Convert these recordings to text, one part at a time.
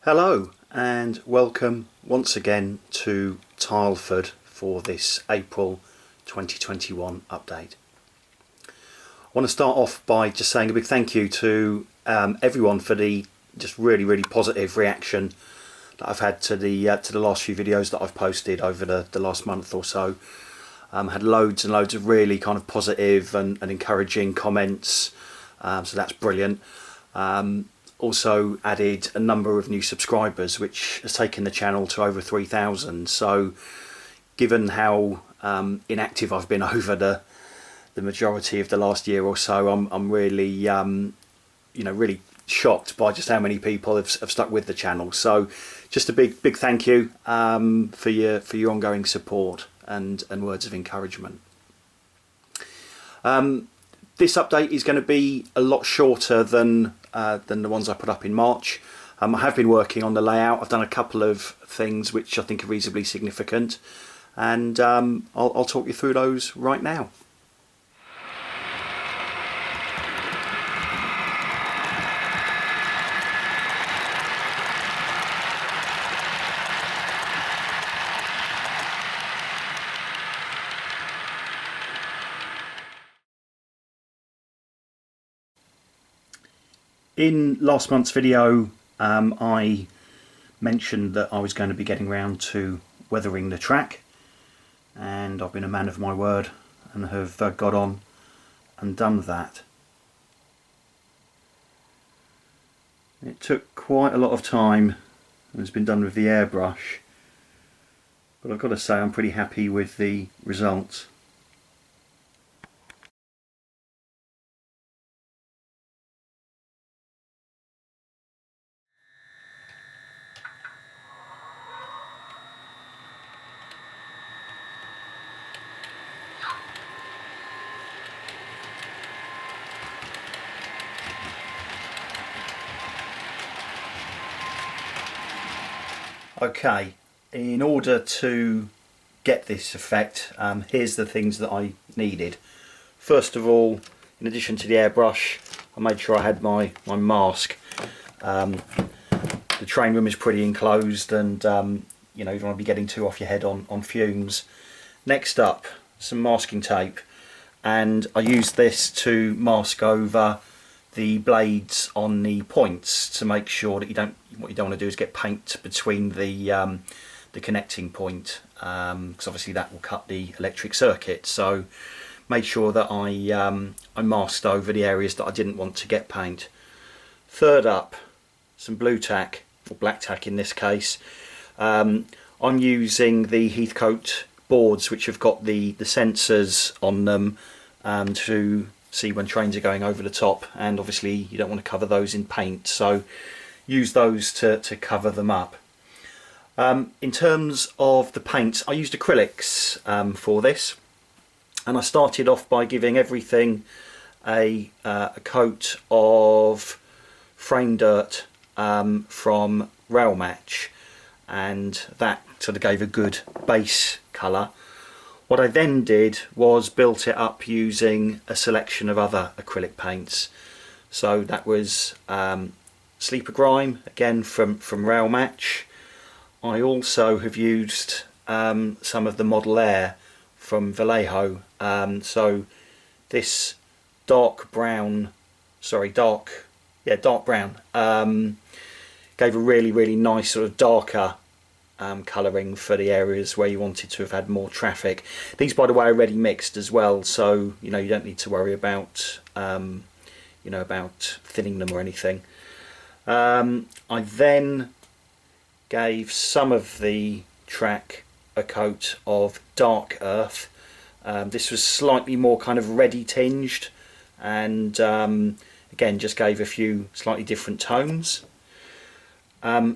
Hello and welcome once again to Tileford for this April 2021 update. I want to start off by just saying a big thank you to everyone for the just really positive reaction that I've had to the last few videos that I've posted over the last month or so. Had loads and loads of really kind of positive and encouraging comments, so that's brilliant. Also added a number of new subscribers, which has taken the channel to over 3,000. So given how inactive I've been over the majority of the last year or so, I'm really really shocked by just how many people have stuck with the channel. So just a big thank you for your ongoing support and words of encouragement. This update is going to be a lot shorter than the ones I put up in March. I have been working on the layout. I've done a couple of things which I think are reasonably significant, and I'll talk you through those right now. In last month's video, I mentioned that I was going to be getting round to weathering the track, and I've been a man of my word and have got on and done that. It took quite a lot of time and has been done with the airbrush, but I've got to say I'm pretty happy with the results. Okay, in order to get this effect, here's the things that I needed. First of all, in addition to the airbrush, I made sure I had my mask. The train room is pretty enclosed, and you don't want to be getting too off your head on fumes. Next up, some masking tape, and I used this to mask over the blades on the points to make sure that what you don't want to do is get paint between the connecting point, because obviously that will cut the electric circuit. So made sure that I masked over the areas that I didn't want to get paint. Third up, some blue tack, or black tack in this case. I'm using the Heathcote boards which have got the sensors on them to see when trains are going over the top, and obviously you don't want to cover those in paint, so use those to cover them up. In terms of the paints, I used acrylics for this, and I started off by giving everything a coat of frame dirt from Rail Match, and that sort of gave a good base colour. What I then did was built it up using a selection of other acrylic paints. So that was Sleeper Grime, again from Rail Match. I also have used some of the Model Air from Vallejo. So this dark brown gave a really nice sort of darker colouring for the areas where you wanted to have had more traffic. These, by the way, are ready mixed as well, so you don't need to worry about about thinning them or anything. I then gave some of the track a coat of dark earth. This was slightly more kind of reddy tinged, and again just gave a few slightly different tones.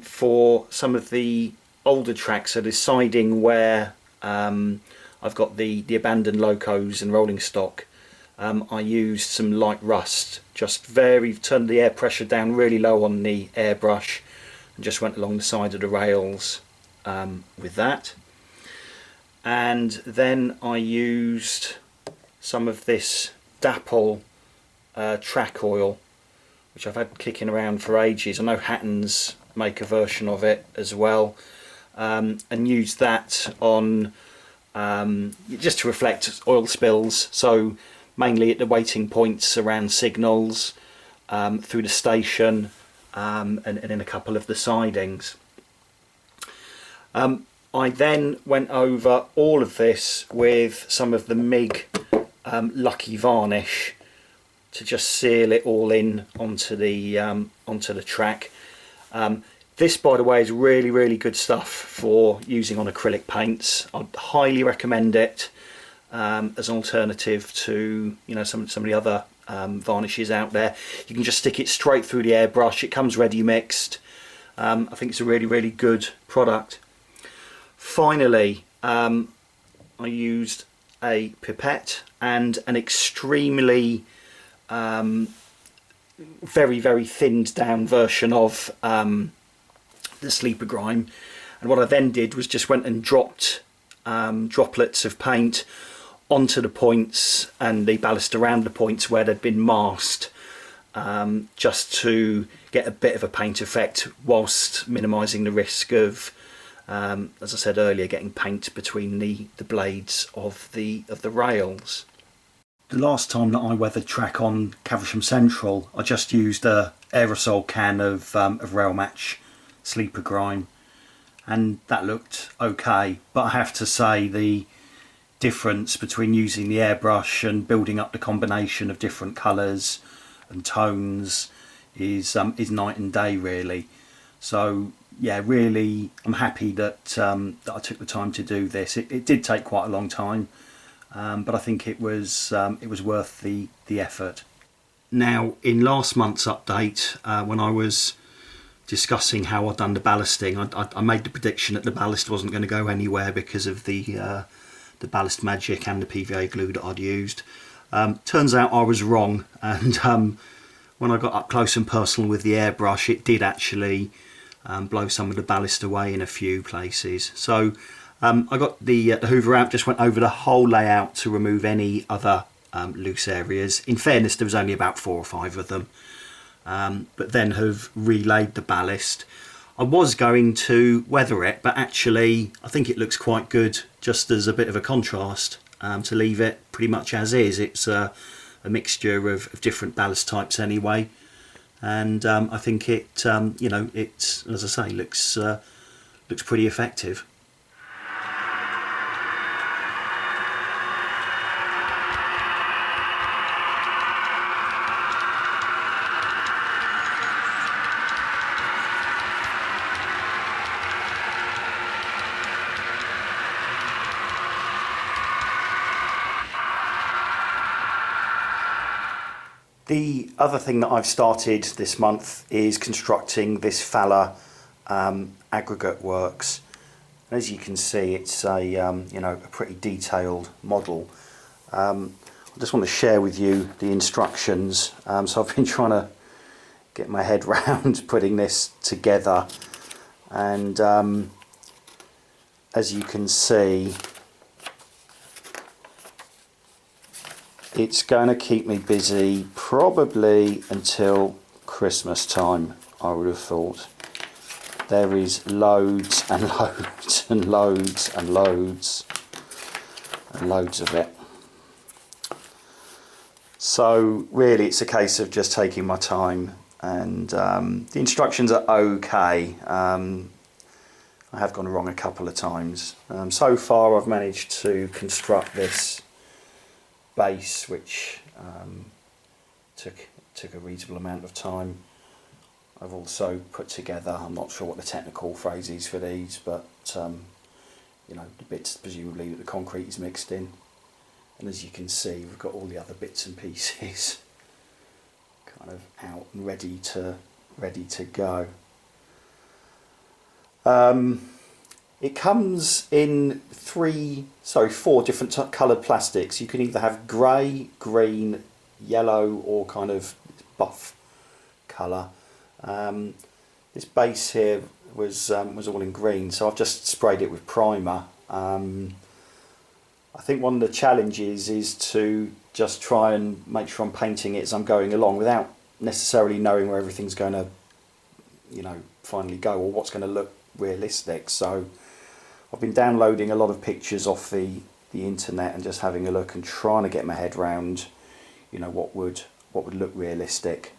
For some of the older tracks, so deciding where I've got the abandoned locos and rolling stock, I used some light rust, just turned the air pressure down really low on the airbrush and just went along the side of the rails with that. And then I used some of this Dapple track oil, which I've had kicking around for ages. I know Hatton's make a version of it as well, and use that on just to reflect oil spills, so mainly at the waiting points around signals, through the station, and in a couple of the sidings. I then went over all of this with some of the MIG Lucky varnish to just seal it all in onto the track. This, by the way, is really good stuff for using on acrylic paints. I'd highly recommend it as an alternative to some of the other varnishes out there. You can just stick it straight through the airbrush. It comes ready mixed. I think it's a really good product. Finally, I used a pipette and an extremely very thinned down version of the sleeper grime, and what I then did was just went and dropped droplets of paint onto the points and the ballast around the points where they'd been masked, just to get a bit of a paint effect whilst minimising the risk of, as I said earlier, getting paint between the blades of the rails. The last time that I weathered track on Caversham Central, I just used a aerosol can of Rail Match sleeper grime, and that looked okay, but I have to say the difference between using the airbrush and building up the combination of different colours and tones is night and day, really. So yeah, really I'm happy that that I took the time to do this. It did take quite a long time, but I think it was worth the effort. Now, in last month's update, when I was discussing how I'd done the ballasting, I made the prediction that the ballast wasn't going to go anywhere because of the ballast magic and the PVA glue that I'd used. Turns out I was wrong, and when I got up close and personal with the airbrush, it did actually blow some of the ballast away in a few places. So I got the hoover out, just went over the whole layout to remove any other loose areas. In fairness, there was only about 4 or 5 of them, but then have relaid the ballast. I was going to weather it, but actually I think it looks quite good just as a bit of a contrast, to leave it pretty much as is. It's a mixture of different ballast types anyway, and I think it it's, as I say, looks pretty effective. The other thing that I've started this month is constructing this Falla Aggregate Works. And as you can see, it's a pretty detailed model. I just want to share with you the instructions. So I've been trying to get my head round putting this together, and as you can see, it's going to keep me busy probably until Christmas time, I would have thought. There is loads and loads and loads and loads and loads of it. So really it's a case of just taking my time, and the instructions are okay. I have gone wrong a couple of times. So far I've managed to construct this base, which took a reasonable amount of time. I've also put together, I'm not sure what the technical phrase is for these, but the bits presumably that the concrete is mixed in, and as you can see we've got all the other bits and pieces kind of out and ready to go. It comes in 4 different coloured plastics. You can either have grey, green, yellow, or kind of buff colour. This base here was all in green, so I've just sprayed it with primer. I think one of the challenges is to just try and make sure I'm painting it as I'm going along without necessarily knowing where everything's going to you know, finally go, or what's going to look realistic. So I've been downloading a lot of pictures off the internet and just having a look and trying to get my head round, you know, what would look realistic.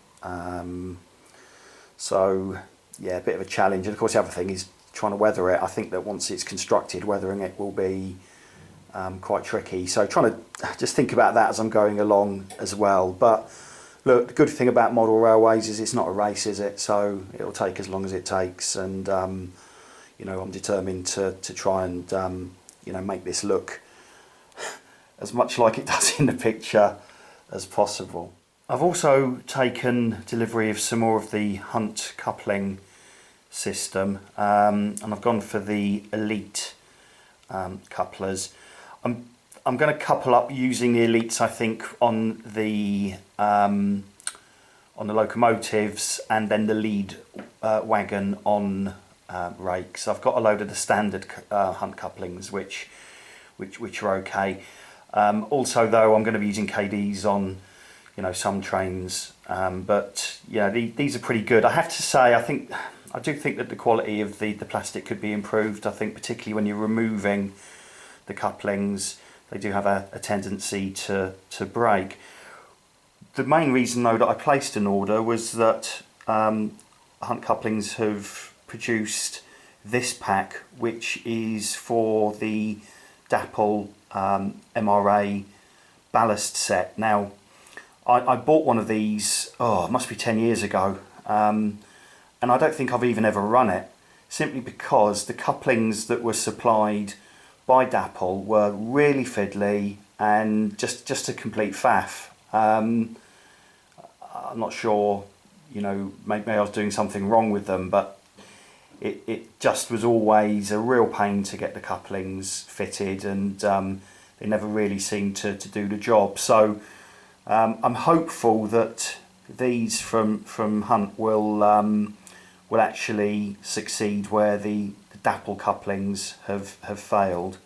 So yeah, a bit of a challenge. And of course the other thing is trying to weather it. I think that once it's constructed, weathering it will be quite tricky. So trying to just think about that as I'm going along as well. But look, the good thing about model railways is it's not a race, is it? So it'll take as long as it takes, and you know, I'm determined to try and you know, make this look as much like it does in the picture as possible. I've also taken delivery of some more of the Hunt coupling system, and I've gone for the Elite couplers. I'm going to couple up using the Elites, I think, on the locomotives, and then the lead wagon on rakes. I've got a load of the standard Hunt couplings, which are okay. Also, though, I'm going to be using KDs on, you know, some trains, but yeah, these are pretty good. I have to say, I do think that the quality of the plastic could be improved. I think particularly when you're removing the couplings, they do have a tendency to break. The main reason, though, that I placed an order was that Hunt couplings have produced this pack, which is for the Dapple MRA ballast set. Now, I bought one of these, it must be 10 years ago, and I don't think I've even ever run it, simply because the couplings that were supplied by Dapple were really fiddly and just a complete faff. I'm not sure, you know, maybe I was doing something wrong with them, but it just was always a real pain to get the couplings fitted, and they never really seemed to do the job. So I'm hopeful that these from Hunt will actually succeed where the Dapple couplings have failed.